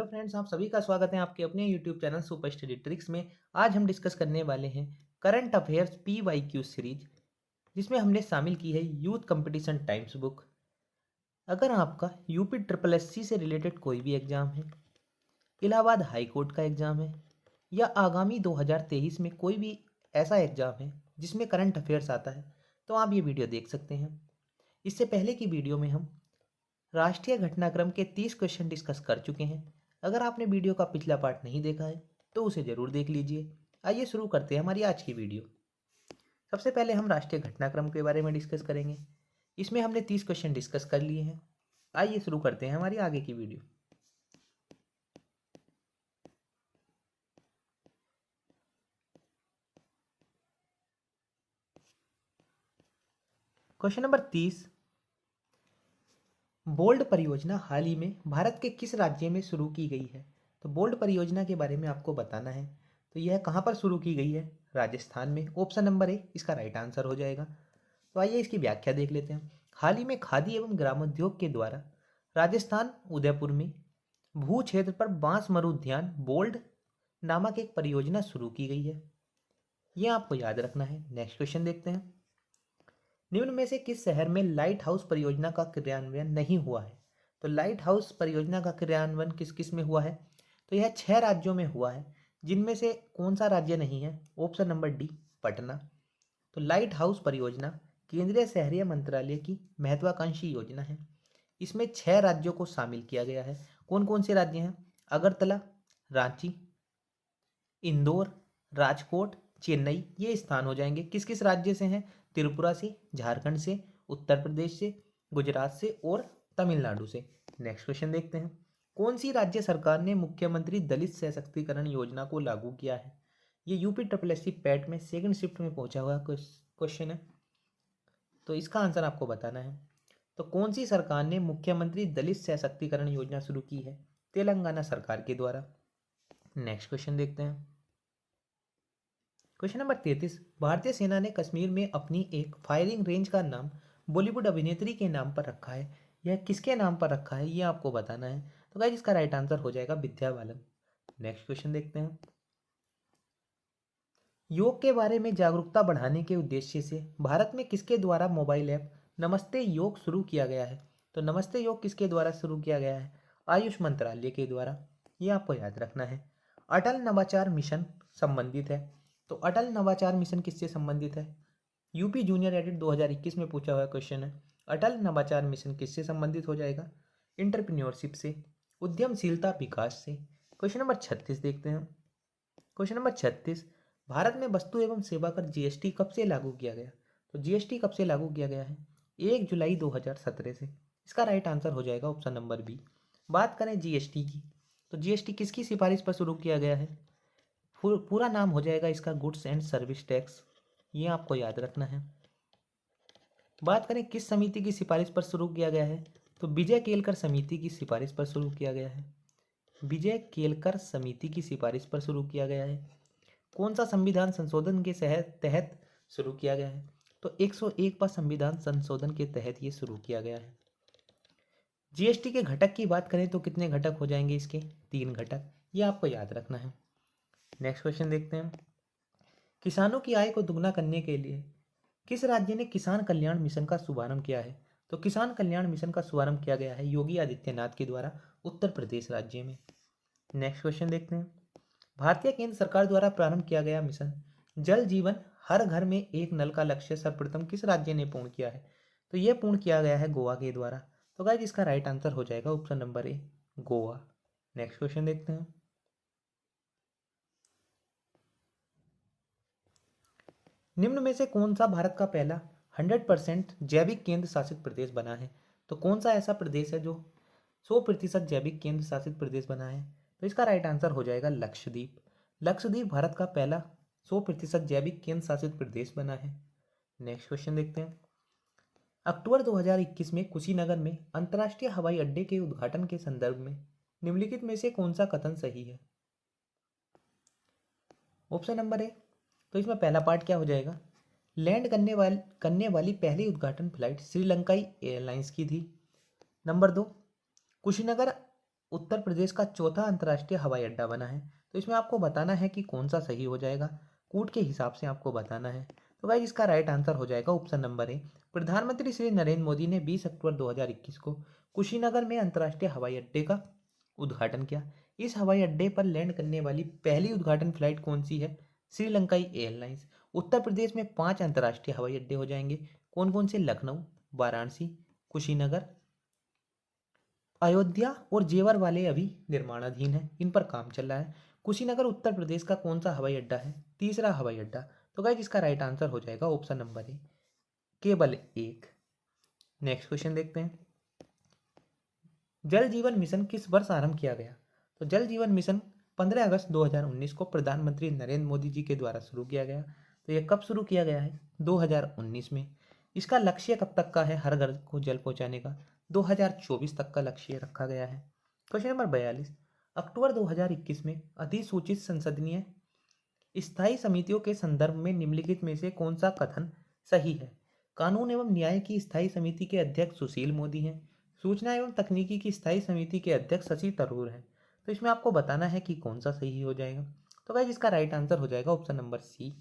Hello friends, आप सभी का स्वागत है आपके अपने YouTube channel super study tricks में। आज हम डिस्कस करने वाले हैं करंट अफेयर्स PYQ सीरीज, जिसमें हमने शामिल की है यूथ कंपटीशन टाइम्स बुक। अगर आपका यूपी ट्रिपल एससी से रिलेटेड कोई भी एग्जाम है, इलाहाबाद हाई कोर्ट का एग्जाम है, या आगामी 2023 में कोई भी ऐसा एग्जाम है जिसमें करंट अफेयर्स आता है, तो आप ये वीडियो देख सकते हैं। इससे पहले की वीडियो में हम राष्ट्रीय घटनाक्रम के 30 क्वेश्चन डिस्कस कर चुके हैं। अगर आपने वीडियो का पिछला पार्ट नहीं देखा है तो उसे ज़रूर देख लीजिए। आइए शुरू करते हैं हमारी आज की वीडियो। सबसे पहले हम राष्ट्रीय घटनाक्रम के बारे में डिस्कस करेंगे। इसमें हमने 30 क्वेश्चन डिस्कस कर लिए हैं। आइए शुरू करते हैं हमारी आगे की वीडियो। क्वेश्चन नंबर 30, बोल्ड परियोजना हाल ही में भारत के किस राज्य में शुरू की गई है? तो बोल्ड परियोजना के बारे में आपको बताना है। तो यह कहाँ पर शुरू की गई है? राजस्थान में। ऑप्शन नंबर ए इसका राइट आंसर हो जाएगा। तो आइए इसकी व्याख्या देख लेते हैं। हाल ही में खादी एवं ग्रामोद्योग के द्वारा राजस्थान उदयपुर में भू क्षेत्र पर बांस मरु उद्यान बोल्ड नामक एक परियोजना शुरू की गई है। यह आपको याद रखना है। नेक्स्ट क्वेश्चन देखते हैं। निम्न में से किस शहर में लाइट हाउस परियोजना का क्रियान्वयन नहीं हुआ है? तो लाइट हाउस परियोजना का क्रियान्वयन किस किस में हुआ है? तो यह 6 राज्यों में हुआ है, जिनमें से कौन सा राज्य नहीं है? Option number D, Patna. तो लाइट हाउस परियोजना केंद्रीय शहरी मंत्रालय की महत्वाकांक्षी योजना है। इसमें 6 राज्यों को शामिल किया गया है। कौन कौन से राज्य हैं? अगरतला, रांची, इंदौर, राजकोट, चेन्नई, ये स्थान हो जाएंगे। किस किस राज्य से हैं? त्रिपुरा से, झारखंड से, उत्तर प्रदेश से, गुजरात से और तमिलनाडु से। नेक्स्ट क्वेश्चन देखते हैं। कौन सी राज्य सरकार ने मुख्यमंत्री दलित सशक्तिकरण योजना को लागू किया है? ये यूपी ट्रिपल एससी पैट में सेकंड शिफ्ट में पहुंचा हुआ क्वेश्चन है, तो इसका आंसर आपको बताना है। तो कौन सी सरकार ने मुख्यमंत्री दलित सशक्तिकरण योजना शुरू की है? तेलंगाना सरकार के द्वारा। नेक्स्ट क्वेश्चन देखते हैं। क्वेश्चन नंबर 33, भारतीय सेना ने कश्मीर में अपनी एक फायरिंग रेंज का नाम बॉलीवुड अभिनेत्री के नाम पर रखा है। यह किसके नाम पर रखा है, यह आपको बताना है। तो गाइस इसका राइट आंसर हो जाएगा विद्या बालन। नेक्स्ट क्वेश्चन देखते हैं। योग के बारे में जागरूकता बढ़ाने के उद्देश्य से भारत में किसके द्वारा मोबाइल ऐप नमस्ते योग शुरू किया गया है? तो नमस्ते योग किसके द्वारा शुरू किया गया है? आयुष मंत्रालय के द्वारा। ये आपको याद रखना है। अटल नवाचार मिशन संबंधित है। तो अटल नवाचार मिशन किससे संबंधित है? यूपी जूनियर एडिट 2021 में पूछा हुआ क्वेश्चन है। अटल नवाचार मिशन किससे संबंधित हो जाएगा? इंटरप्रेन्योरशिप से, उद्यमशीलता विकास से। क्वेश्चन नंबर 36 देखते हैं। क्वेश्चन नंबर 36, भारत में वस्तु एवं सेवा कर जीएसटी कब से लागू किया गया? तो जीएसटी कब से लागू किया गया है? 1 जुलाई 2017 से। इसका राइट आंसर हो जाएगा ऑप्शन नंबर बी। बात करें जीएसटी की, तो जीएसटी किसकी सिफारिश पर शुरू किया गया है? पूरा नाम हो जाएगा इसका गुड्स एंड सर्विस टैक्स। ये आपको याद रखना है। बात करें किस समिति की सिफारिश पर शुरू किया गया है? तो विजय केलकर समिति की सिफारिश पर शुरू किया गया है। विजय केलकर समिति की सिफारिश पर शुरू किया गया है। कौन सा संविधान संशोधन के तहत शुरू किया गया है? तो 101 पर संविधान संशोधन के तहत ये शुरू किया गया है। जीएसटी के घटक की बात करें तो कितने घटक हो जाएंगे इसके? 3 घटक। ये आपको याद रखना है। नेक्स्ट क्वेश्चन देखते हैं। किसानों की आय को दुगना करने के लिए किस राज्य ने किसान कल्याण मिशन का शुभारंभ किया है? तो किसान कल्याण मिशन का शुभारंभ किया गया है योगी आदित्यनाथ के द्वारा उत्तर प्रदेश राज्य में। नेक्स्ट क्वेश्चन देखते हैं। भारतीय केंद्र सरकार द्वारा प्रारंभ किया गया मिशन जल जीवन हर घर में एक नल का लक्ष्य सर्वप्रथम किस राज्य ने पूर्ण किया है? तो यह पूर्ण किया गया है गोवा के द्वारा। तो गाइस इसका राइट आंसर हो जाएगा ऑप्शन नंबर ए, गोवा। नेक्स्ट क्वेश्चन देखते हैं। निम्न में से कौन सा भारत का पहला 100% जैविक केंद्र शासित प्रदेश बना है? तो कौन सा ऐसा प्रदेश है जो 100% जैविक केंद्र शासित प्रदेश बना है? तो इसका राइट आंसर हो जाएगा लक्षद्वीप। लक्षद्वीप भारत का पहला 100% जैविक केंद्र शासित प्रदेश बना है। नेक्स्ट क्वेश्चन देखते हैं। अक्टूबर 2021 में कुशीनगर में अंतर्राष्ट्रीय हवाई अड्डे के उद्घाटन के संदर्भ में निम्नलिखित में से कौन सा कथन सही है? ऑप्शन नंबर ए, तो इसमें पहला पार्ट क्या हो जाएगा? लैंड करने वाली पहली उद्घाटन फ्लाइट श्रीलंकाई एयरलाइंस की थी। नंबर 2, कुशीनगर उत्तर प्रदेश का चौथा अंतर्राष्ट्रीय हवाई अड्डा बना है। तो इसमें आपको बताना है कि कौन सा सही हो जाएगा, कूट के हिसाब से आपको बताना है। तो गाइस इसका राइट आंसर हो जाएगा ऑप्शन नंबर ए। प्रधानमंत्री श्री नरेंद्र मोदी ने 20 अक्टूबर 2021 को कुशीनगर में अंतर्राष्ट्रीय हवाई अड्डे का उद्घाटन किया। इस हवाई अड्डे पर लैंड करने वाली पहली उद्घाटन फ्लाइट कौन सी है? श्रीलंकाई एयरलाइंस। उत्तर प्रदेश में 5 अंतर्राष्ट्रीय हवाई अड्डे हो जाएंगे। कौन कौन से? लखनऊ, वाराणसी, कुशीनगर, अयोध्या और जेवर वाले अभी निर्माणाधीन है, इन पर काम चल रहा है। कुशीनगर उत्तर प्रदेश का कौन सा हवाई अड्डा है? तीसरा हवाई अड्डा। तो गाइस इसका राइट आंसर हो जाएगा ऑप्शन नंबर ए, केवल एक। नेक्स्ट क्वेश्चन देखते हैं। जल जीवन मिशन किस वर्ष आरंभ किया गया? तो जल जीवन मिशन 15 अगस्त 2019 को प्रधानमंत्री नरेंद्र मोदी जी के द्वारा शुरू किया गया। तो यह कब शुरू किया गया है? 2019 में। इसका लक्ष्य कब तक का है हर घर को जल पहुंचाने का? 2024 तक का लक्ष्य रखा गया है। Question number 42। अक्टूबर 2021 में अधिसूचित संसदीय स्थायी समितियों के संदर्भ में निम्नलिखित में से कौन सा कथन सही है? कानून एवं न्याय की स्थायी समिति के अध्यक्ष सुशील मोदी हैं। सूचना एवं तकनीकी की स्थायी समिति के अध्यक्ष शशि थरूर हैं। तो इसमें आपको बताना है कि कौन सा सही हो जाएगा। तो गाइस इसका राइट आंसर हो जाएगा ऑप्शन नंबर सी।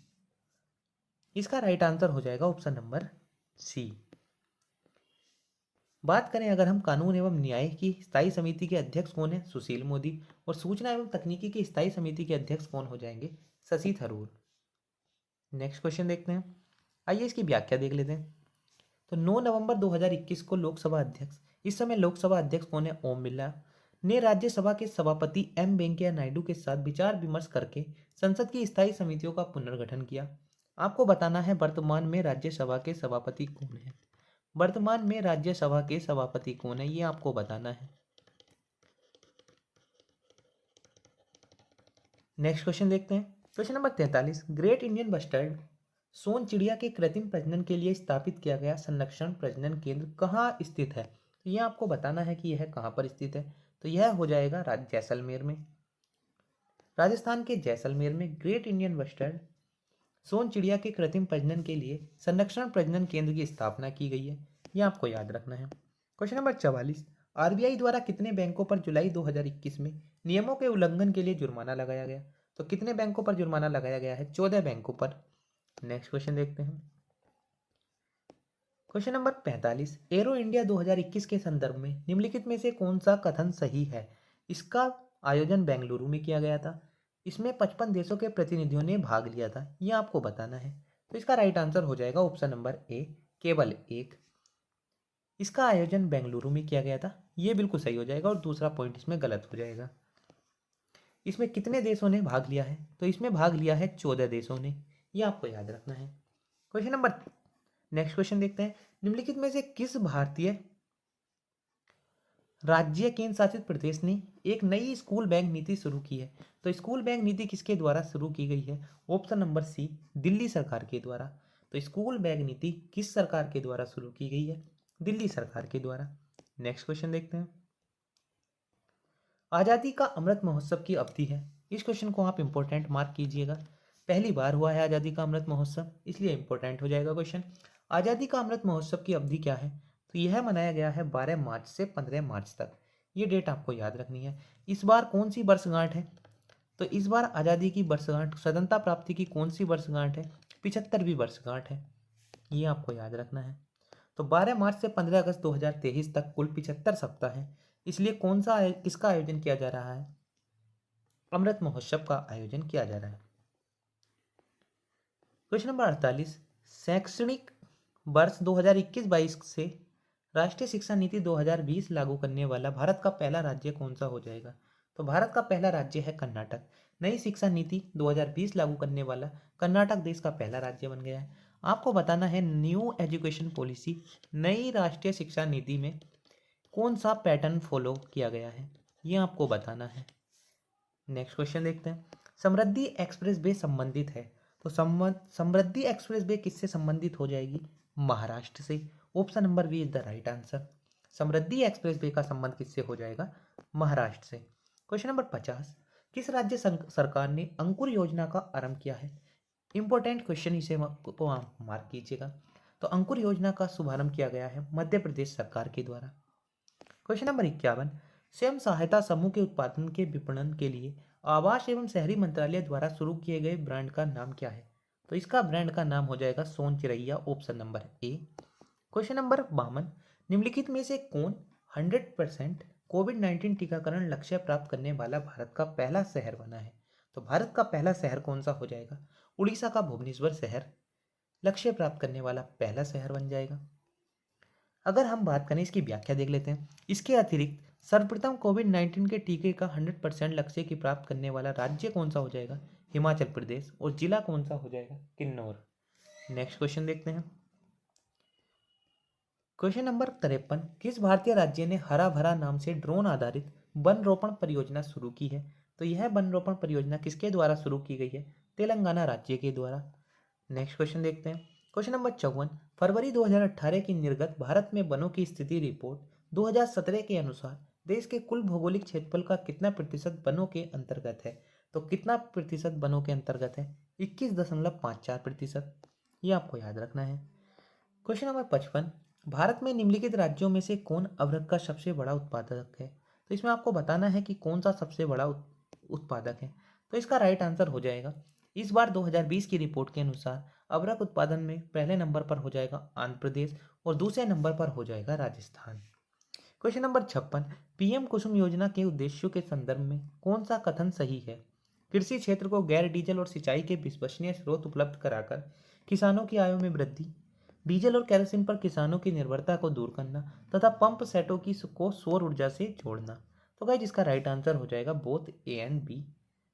इसका राइट आंसर हो जाएगा ऑप्शन नंबर सी। बात करें अगर हम कानून एवं न्याय की स्थायी समिति के अध्यक्ष कौन है? सुशील मोदी। और सूचना एवं तकनीकी की स्थायी समिति के अध्यक्ष कौन हो जाएंगे? शशि थरूर। नेक्स्ट क्वेश्चन देखते हैं। आइए इसकी व्याख्या देख लेते हैं। तो 9 नवंबर 2021 को लोकसभा अध्यक्ष, इस समय लोकसभा अध्यक्ष कौन है? ओम बिरला ने राज्यसभा के सभापति एम वेंकैया नायडू के साथ विचार विमर्श करके संसद की स्थायी समितियों का पुनर्गठन किया। आपको बताना है वर्तमान में राज्यसभा के सभापति कौन है। वर्तमान में राज्यसभा के सभापति कौन है, ये आपको बताना है। नेक्स्ट क्वेश्चन देखते हैं। Question number 43। Great Indian bustard सोन चिड़िया के कृत्रिम प्रजनन के लिए स्थापित किया गया संरक्षण प्रजनन केंद्र कहाँ स्थित है? तो यह आपको बताना है कि यह कहाँ पर स्थित है। तो यह हो जाएगा जैसलमेर में। राजस्थान के जैसलमेर में ग्रेट इंडियन बस्टर्ड सोन चिड़िया के कृत्रिम प्रजनन के लिए संरक्षण प्रजनन केंद्र की स्थापना की गई है, यह आपको याद रखना है। Question number 44। आरबीआई द्वारा कितने बैंकों पर जुलाई 2021 में नियमों के उल्लंघन के लिए जुर्माना लगाया गया? तो कितने बैंकों पर जुर्माना लगाया गया है? 14 बैंकों पर। नेक्स्ट क्वेश्चन देखते हैं। Question number 45। एरो इंडिया 2021 के संदर्भ में निम्नलिखित में से कौन सा कथन सही है? इसका आयोजन बेंगलुरु में किया गया था। इसमें 55 देशों के प्रतिनिधियों ने भाग लिया था, यह आपको बताना है। तो इसका राइट आंसर हो जाएगा ऑप्शन नंबर ए, केवल एक। इसका आयोजन बेंगलुरु में किया गया था, यह बिल्कुल सही हो जाएगा और दूसरा पॉइंट इसमें गलत हो जाएगा। इसमें कितने देशों ने भाग लिया है? तो इसमें भाग लिया है 14 देशों ने, यह आपको याद रखना है। क्वेश्चन नंबर नेक्स्ट क्वेश्चन देखते हैं। निम्नलिखित में से किस भारतीय राज्य केंद्र शासित प्रदेश ने एक नई स्कूल बैग नीति शुरू की है? तो स्कूल बैग नीति किसके द्वारा शुरू की गई है? ऑप्शन नंबर सी, दिल्ली सरकार के द्वारा। तो स्कूल बैग नीति किस सरकार के द्वारा शुरू की गई है? दिल्ली सरकार के द्वारा। नेक्स्ट क्वेश्चन देखते हैं। आज़ादी का अमृत महोत्सव की अवधि है, इस क्वेश्चन को आप इंपॉर्टेंट मार्क कीजिएगा। पहली बार हुआ है आज़ादी का अमृत महोत्सव, इसलिए इंपॉर्टेंट हो जाएगा क्वेश्चन। आज़ादी का अमृत महोत्सव की अवधि क्या है? तो यह मनाया गया है 12 मार्च से 15 मार्च तक, ये डेट आपको याद रखनी है। इस बार कौन सी वर्षगांठ है? तो इस बार आज़ादी की वर्षगांठ, स्वतंत्रता प्राप्ति की कौन सी वर्षगांठ है? 75वीं वर्षगांठ है, ये आपको याद रखना है। तो 12 मार्च से 15 अगस्त 2023 तक कुल 75 सप्ताह है, इसलिए कौन सा किसका आयोजन किया जा रहा है? अमृत महोत्सव का आयोजन किया जा रहा है। Question number 48। शैक्षणिक वर्ष 2021-22 से राष्ट्रीय शिक्षा नीति 2020 लागू करने वाला भारत का पहला राज्य कौन सा हो जाएगा? तो भारत का पहला राज्य है कर्नाटक। नई शिक्षा नीति 2020 लागू करने वाला कर्नाटक देश का पहला राज्य बन गया है। आपको बताना है न्यू एजुकेशन पॉलिसी, नई राष्ट्रीय शिक्षा नीति में कौन सा पैटर्न फॉलो किया गया है, ये आपको बताना है। नेक्स्ट क्वेश्चन देखते हैं। समृद्धि एक्सप्रेस वे संबंधित है, तो समृद्धि एक्सप्रेस वे किससे संबंधित हो जाएगी? महाराष्ट्र से। Option number B is the right answer. Samruddhi express way का संबंध किससे हो जाएगा? महाराष्ट्र से। Question number 50। किस राज्य सरकार ने अंकुर योजना का आरंभ किया है? इंपॉर्टेंट क्वेश्चन, इसे को आप मार्क कीजिएगा। तो अंकुर योजना का शुभारंभ किया गया है मध्य प्रदेश सरकार के द्वारा। Question number 51। स्वयं सहायता समूह के उत्पादन के विपणन के लिए आवास एवं शहरी मंत्रालय द्वारा शुरू किए गए ब्रांड का नाम क्या है? तो इसका ब्रांड का नाम हो जाएगा सोन चिरैया, option number A. Question number 52, निम्नलिखित में से कौन 100% कोविड-19 टीकाकरण लक्ष्य प्राप्त करने वाला भारत का पहला शहर बना है? तो भारत का पहला शहर कौन सा हो जाएगा? उड़ीसा का भुवनेश्वर शहर लक्ष्य प्राप्त करने वाला पहला शहर बन जाएगा। अगर हम बात करें, इसकी व्याख्या देख लेते हैं। इसके अतिरिक्त सर्वप्रथम कोविड-19 के टीके का 100% लक्ष्य की प्राप्त करने वाला राज्य कौन सा हो जाएगा? हिमाचल प्रदेश। और जिला कौन सा हो जाएगा? किन्नौर। नेक्स्ट क्वेश्चन देखते हैं। क्वेश्चन नंबर 53, किस भारतीय राज्य ने हरा भरा नाम से ड्रोन आधारित वन रोपण परियोजना शुरू की है? तो यह वन रोपण परियोजना किसके द्वारा शुरू की गई है? तेलंगाना राज्य के द्वारा। नेक्स्ट क्वेश्चन देखते हैं। क्वेश्चन नंबर 54, फरवरी 2018 की निर्गत भारत में वनों की स्थिति रिपोर्ट 2017 के अनुसार देश के कुल भौगोलिक क्षेत्रफल का कितना प्रतिशत वनों के अंतर्गत है? तो कितना प्रतिशत वनों के अंतर्गत है? 21.54%। ये आपको याद रखना है। क्वेश्चन नंबर 55, भारत में निम्नलिखित राज्यों में से कौन अवरक का सबसे बड़ा उत्पादक है? तो इसमें आपको बताना है कि कौन सा सबसे बड़ा उत्पादक है। तो इसका राइट आंसर हो जाएगा, इस बार 2020 की रिपोर्ट के अनुसार अवरक उत्पादन में पहले नंबर पर हो जाएगा आंध्र प्रदेश और दूसरे नंबर पर हो जाएगा राजस्थान। क्वेश्चन नंबर 56, पीएम कुसुम योजना के उद्देश्यों के संदर्भ में कौन सा कथन सही है? कृषि क्षेत्र को गैर डीजल और सिंचाई के विश्वसनीय स्रोत उपलब्ध कराकर किसानों की आय में वृद्धि, डीजल और केरोसिन पर किसानों की निर्भरता को दूर करना तथा पंप सेटों को सौर ऊर्जा से जोड़ना। तो गाइस, इसका राइट आंसर हो जाएगा both A and B,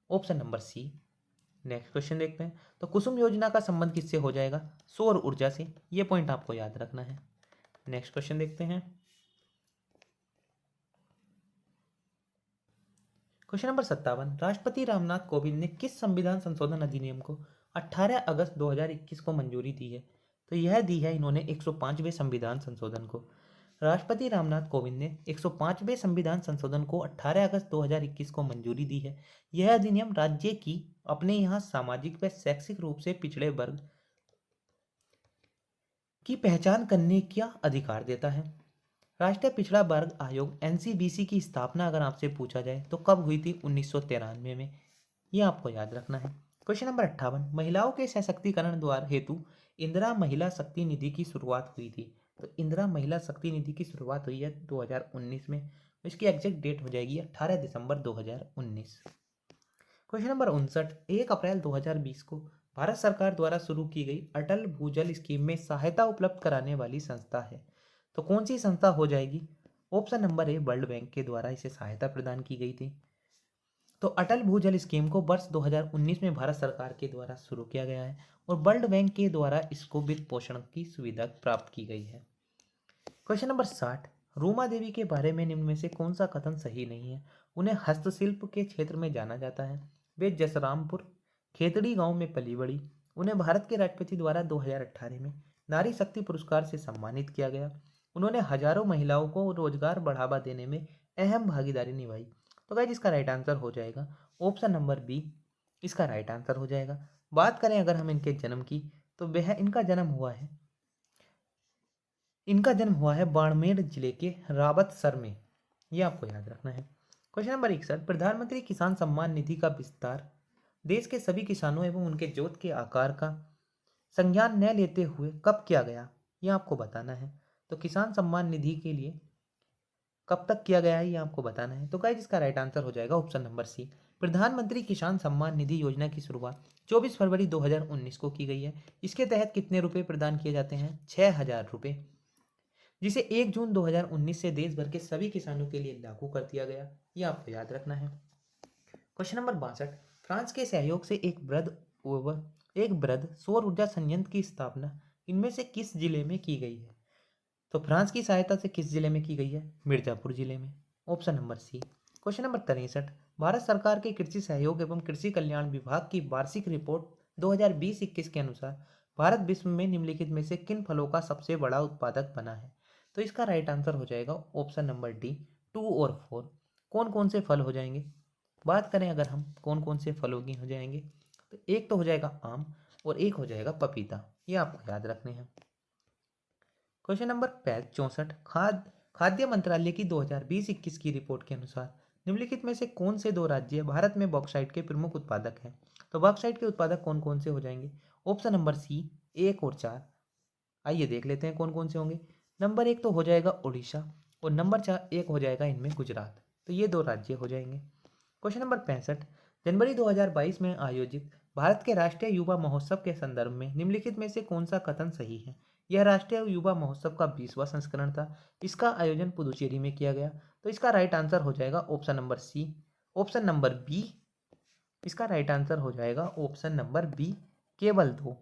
option number C. Next question देखते हैं। तो कुसुम योजना का संबंध किससे हो जाएगा? सौर ऊर्जा से। ये पॉइंट आपको याद रखना है। नेक्स्ट क्वेश्चन देखते हैं। क्वेश्चन नंबर 57, राष्ट्रपति रामनाथ कोविंद ने किस संविधान संशोधन अधिनियम को 18 अगस्त 2021 को मंजूरी दी है? तो यह दी है इन्होंने 105वें संविधान संशोधन को। राष्ट्रपति रामनाथ कोविंद ने 105वें संविधान संशोधन को 18 अगस्त 2021 को मंजूरी दी है। यह अधिनियम राज्य की अपने यहाँ सामाजिक व शैक्षिक रूप से पिछड़े वर्ग की पहचान करने का अधिकार देता है। राष्ट्रीय पिछड़ा वर्ग आयोग एनसीबीसी की स्थापना अगर आपसे पूछा जाए तो कब हुई थी? 1993 में। ये आपको याद रखना है। क्वेश्चन नंबर 58, महिलाओं के सशक्तिकरण द्वारा हेतु इंदिरा महिला शक्ति निधि की शुरुआत हुई थी। तो इंदिरा महिला शक्ति निधि की शुरुआत हुई है 2019 में। इसकी एग्जैक्ट डेट हो जाएगी 18 दिसंबर 2019। क्वेश्चन नंबर 59, 1 अप्रैल 2020 को भारत सरकार द्वारा शुरू की गई अटल भूजल स्कीम में सहायता उपलब्ध कराने वाली संस्था है। तो कौन सी संस्था हो जाएगी? ऑप्शन नंबर ए, वर्ल्ड बैंक के द्वारा इसे सहायता प्रदान की गई थी। तो अटल भूजल स्कीम को वर्ष 2019 में भारत सरकार के द्वारा शुरू किया गया है और वर्ल्ड बैंक के द्वारा इसको वित्त पोषण की सुविधा प्राप्त की गई है। क्वेश्चन नंबर 60, रूमा देवी के बारे में निम्न में से कौन सा कथन सही नहीं है? उन्हें हस्तशिल्प के क्षेत्र में जाना जाता है। वे जसरामपुर खेतड़ी गांव में पली बड़ी। उन्हें भारत के राष्ट्रपति द्वारा 2018 में नारी शक्ति पुरस्कार से सम्मानित किया गया। उन्होंने हजारों महिलाओं को रोजगार बढ़ावा देने में अहम भागीदारी निभाई। तो गाइस, इसका राइट आंसर हो जाएगा ऑप्शन नंबर बी, इसका राइट आंसर हो जाएगा। बात करें अगर हम इनके जन्म की, तो वह इनका जन्म हुआ है बाड़मेर जिले के रावतसर में। यह आपको याद रखना है। क्वेश्चन नंबर 61, प्रधानमंत्री किसान सम्मान निधि का विस्तार देश के सभी किसानों एवं उनके जोत के आकार का संज्ञान न लेते हुए कब किया गया? यह आपको बताना है। तो किसान सम्मान निधि के लिए कब तक किया गया है, ये आपको बताना है। तो गाइस, इसका राइट आंसर हो जाएगा ऑप्शन नंबर सी। प्रधानमंत्री किसान सम्मान निधि योजना की शुरुआत 24 फरवरी 2019 को की गई है। इसके तहत कितने रुपए प्रदान किए जाते हैं? 6,000 रुपए, जिसे 1 जून 2019 से देश भर के सभी किसानों के लिए लागू कर दिया गया। ये आपको याद रखना है। क्वेश्चन नंबर 62, फ्रांस के सहयोग से एक वृहद सौर ऊर्जा संयंत्र की स्थापना इनमें से किस जिले में की गई है? तो फ्रांस की सहायता से किस जिले में की गई है? मिर्जापुर जिले में, option number C. Question number 63, Bharat सरकार के कृषि सहयोग एवं कृषि कल्याण विभाग की वार्षिक रिपोर्ट 2020-21 के अनुसार भारत विश्व में निम्नलिखित में से किन फलों का सबसे बड़ा उत्पादक बना है? तो इसका राइट आंसर हो जाएगा ऑप्शन नंबर डी, 2 और 4। कौन कौन से फल हो जाएंगे? बात करें अगर हम कौन कौन से फलों की हो जाएंगे, तो एक तो हो जाएगा आम और एक हो जाएगा पपीता। ये आपको याद रखने हैं। क्वेश्चन नंबर 64, खाद्य मंत्रालय की 2020-21 की रिपोर्ट के अनुसार निम्नलिखित में से कौन से दो राज्य भारत में बॉक्साइट के प्रमुख उत्पादक हैं? तो बॉक्साइट के उत्पादक कौन कौन से हो जाएंगे? ऑप्शन नंबर सी 1 और 4। आइए देख लेते हैं कौन कौन से होंगे। नंबर 1 तो हो जाएगा उड़ीसा और नंबर 1 हो जाएगा इनमें गुजरात। तो ये दो राज्य हो जाएंगे। Question number 65। जनवरी 2022 में आयोजित भारत के राष्ट्रीय युवा महोत्सव के संदर्भ में निम्नलिखित में से कौन सा कथन सही है? यह राष्ट्रीय युवा महोत्सव का 20वां संस्करण था। इसका आयोजन पुदुचेरी में किया गया। तो इसका राइट आंसर हो जाएगा option number C. Option number B, इसका राइट आंसर हो जाएगा ऑप्शन नंबर बी, केवल 2।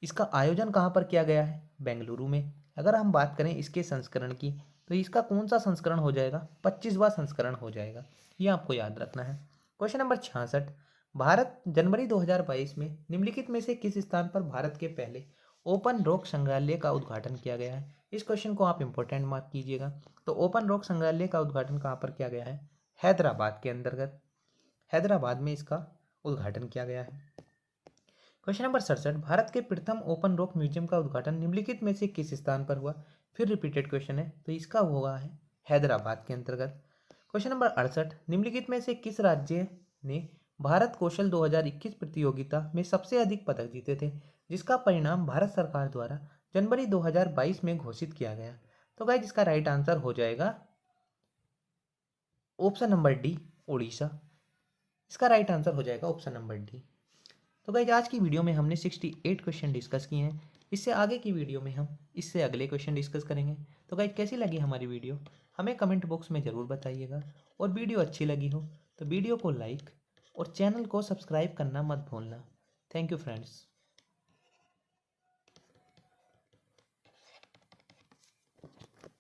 इसका आयोजन कहाँ पर किया गया है? बेंगलुरु में। अगर हम बात करें इसके संस्करण की, तो इसका कौन सा संस्करण हो जाएगा? 25वां संस्करण हो जाएगा। ये आपको याद रखना है। Question number 66। भारत जनवरी 2022 में निम्नलिखित में से किस स्थान पर भारत के पहले ओपन रॉक संग्रहालय का उद्घाटन किया गया है? इस क्वेश्चन को आप इंपॉर्टेंट मार्क कीजिएगा। तो ओपन रॉक संग्रहालय का उद्घाटन कहाँ पर किया गया है? हैदराबाद के अंतर्गत, हैदराबाद में इसका उद्घाटन किया गया है। Question number 67। भारत के प्रथम ओपन रॉक म्यूजियम का उद्घाटन निम्नलिखित में से किस स्थान पर हुआ? फिर रिपीटेड क्वेश्चन है, तो इसका हुआ है हैदराबाद के अंतर्गत। Question number 68। निम्नलिखित में से किस राज्य ने भारत कौशल 2021 प्रतियोगिता में सबसे अधिक पदक जीते थे, जिसका परिणाम भारत सरकार द्वारा जनवरी 2022 में घोषित किया गया? तो गाइस इसका राइट आंसर हो जाएगा ऑप्शन नंबर डी, उड़ीसा। इसका राइट आंसर हो जाएगा ऑप्शन नंबर डी। तो गाइज आज की वीडियो में हमने 68 क्वेश्चन डिस्कस किए हैं। इससे आगे की वीडियो में हम इससे अगले क्वेश्चन डिस्कस करेंगे। तो गाइज कैसी लगी हमारी वीडियो हमें कमेंट बॉक्स में ज़रूर बताइएगा। और वीडियो अच्छी लगी हो तो वीडियो को लाइक और चैनल को सब्सक्राइब करना मत भूलना। Thank you friends.